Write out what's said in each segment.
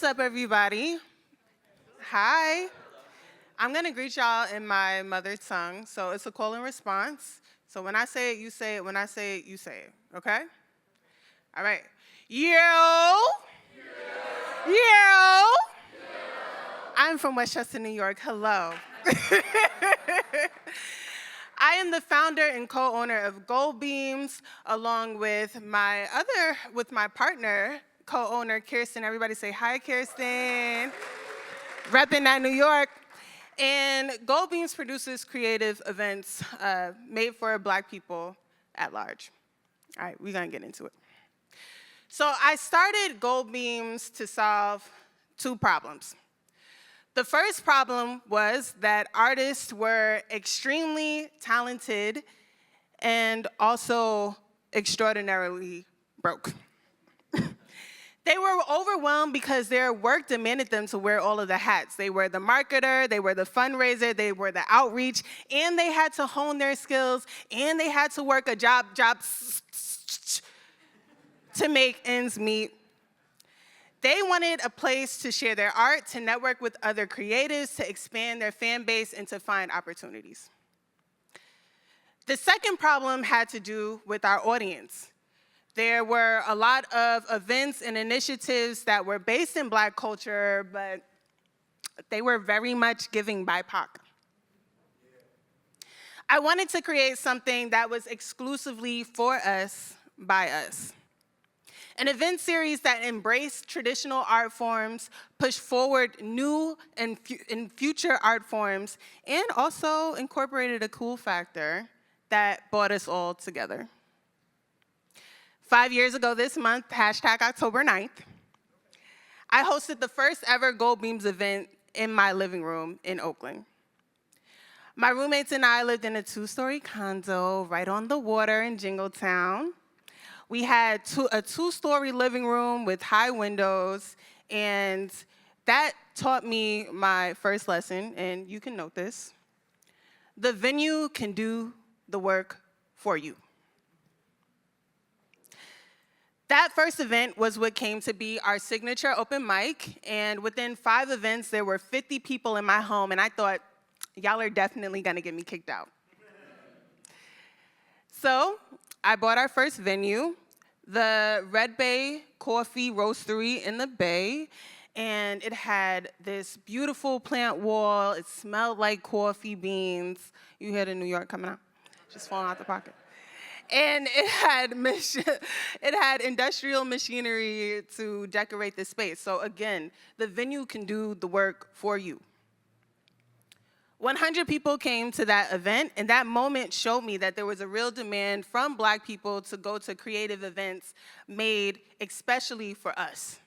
What's up, everybody? Hi. I'm going to greet y'all in my mother tongue, so it's a call and response. So when I say it, you say it. When I say it, you say it, okay? All right. Yo. Yo. Yo. I'm from Westchester, New York. Hello. I am the founder and co-owner of Gold Beams, along with my partner, co-owner, Kirsten. Everybody say hi, Kirsten. Repping that New York. And Gold Beams produces creative events made for Black people at large. All right, we're gonna get into it. So I started Gold Beams to solve two problems. The first problem was that artists were extremely talented and also extraordinarily broke. They were overwhelmed because their work demanded them to wear all of the hats. They were the marketer, they were the fundraiser, they were the outreach, and they had to hone their skills, and they had to work a job to make ends meet. They wanted a place to share their art, to network with other creatives, to expand their fan base, and to find opportunities. The second problem had to do with our audience. There were a lot of events and initiatives that were based in Black culture, but they were very much giving BIPOC. I wanted to create something that was exclusively for us, by us. An event series that embraced traditional art forms, pushed forward new and future art forms, and also incorporated a cool factor that brought us all together. 5 years ago this month, #October 9th, I hosted the first ever Gold Beams event in my living room in Oakland. My roommates and I lived in a 2-story condo right on the water in Jingletown. We had a 2-story living room with high windows, and that taught me my first lesson, and you can note this. The venue can do the work for you. That first event was what came to be our signature open mic, and within 5 events, there were 50 people in my home, and I thought, y'all are definitely gonna get me kicked out. So I bought our first venue, the Red Bay Coffee Roastery in the Bay, and it had this beautiful plant wall. It smelled like coffee beans. You hear the New York coming out? Just falling out the pocket. And it had industrial machinery to decorate the space. So again, the venue can do the work for you. 100 people came to that event, and that moment showed me that there was a real demand from Black people to go to creative events made especially for us.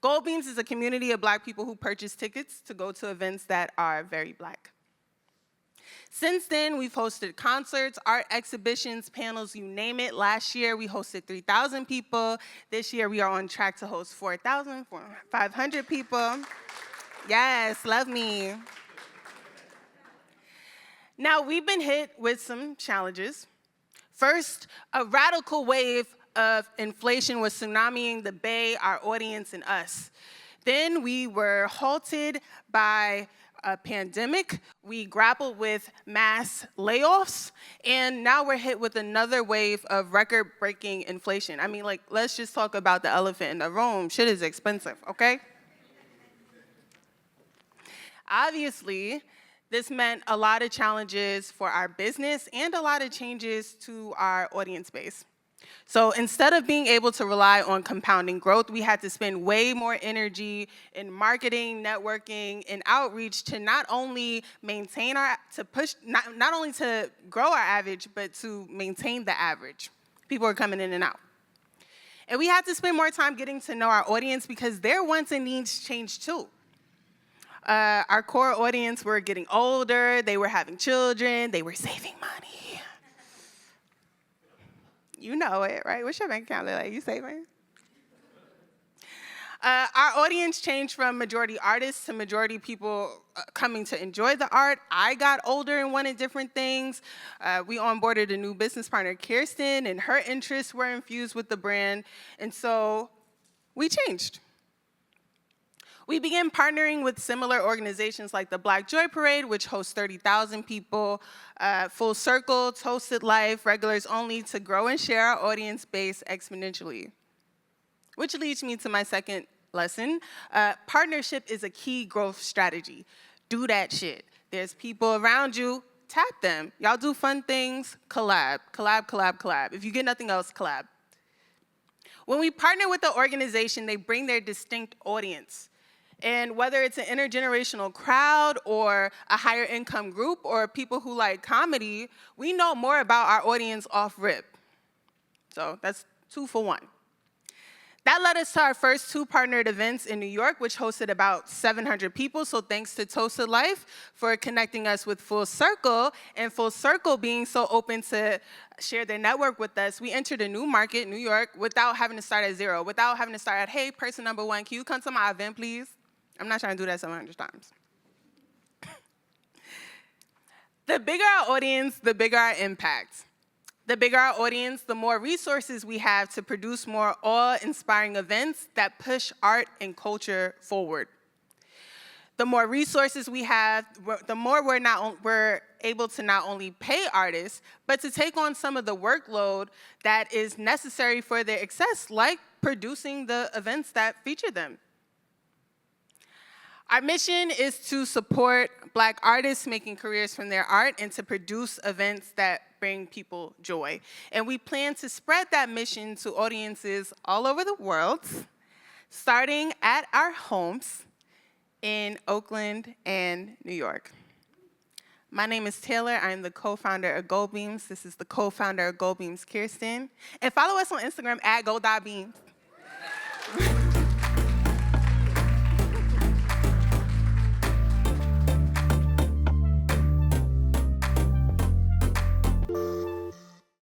Gold Beams is a community of Black people who purchase tickets to go to events that are very Black. Since then, we've hosted concerts, art exhibitions, panels, you name it. Last year, we hosted 3,000 people. This year, we are on track to host 4,500 people. Yes, love me. Now, we've been hit with some challenges. First, a radical wave of inflation was tsunamiing the Bay, our audience, and us. Then we were halted by a pandemic. We grappled with mass layoffs, and now we're hit with another wave of record-breaking inflation. I mean, like, let's just talk about the elephant in the room. Shit is expensive, okay? Obviously, this meant a lot of challenges for our business and a lot of changes to our audience base. So instead of being able to rely on compounding growth, we had to spend way more energy in marketing, networking, and outreach to not only maintain not only to grow our average, but to maintain the average. People are coming in and out. And we had to spend more time getting to know our audience because their wants and needs changed too. Our core audience were getting older, they were having children, they were saving money. You know it, right? What's your bank account look like? You saving? Our audience changed from majority artists to majority people coming to enjoy the art. I got older and wanted different things. We onboarded a new business partner, Kirsten, and her interests were infused with the brand. And so we changed. We began partnering with similar organizations like the Black Joy Parade, which hosts 30,000 people, Full Circle, Toasted Life, Regulars Only, to grow and share our audience base exponentially. Which leads me to my second lesson. Partnership is a key growth strategy. Do that shit. There's people around you, tap them. Y'all do fun things, collab, collab, collab, collab. If you get nothing else, collab. When we partner with the organization, they bring their distinct audience. And whether it's an intergenerational crowd or a higher income group or people who like comedy, we know more about our audience off rip. So that's 2 for 1. That led us to our first 2 partnered events in New York, which hosted about 700 people. So thanks to Toasted Life for connecting us with Full Circle, and Full Circle being so open to share their network with us, we entered a new market, New York, without having to start at zero, without having to start at, hey, person number 1, can you come to my event, please? I'm not trying to do that 700 times. The bigger our audience, the bigger our impact. The bigger our audience, the more resources we have to produce more awe-inspiring events that push art and culture forward. The more resources we have, the more we're able to not only pay artists, but to take on some of the workload that is necessary for their success, like producing the events that feature them. Our mission is to support Black artists making careers from their art and to produce events that bring people joy. And we plan to spread that mission to audiences all over the world, starting at our homes in Oakland and New York. My name is Taylor. I'm the co-founder of Gold Beams. This is the co-founder of Gold Beams, Kirsten. And follow us on Instagram at gold.beams.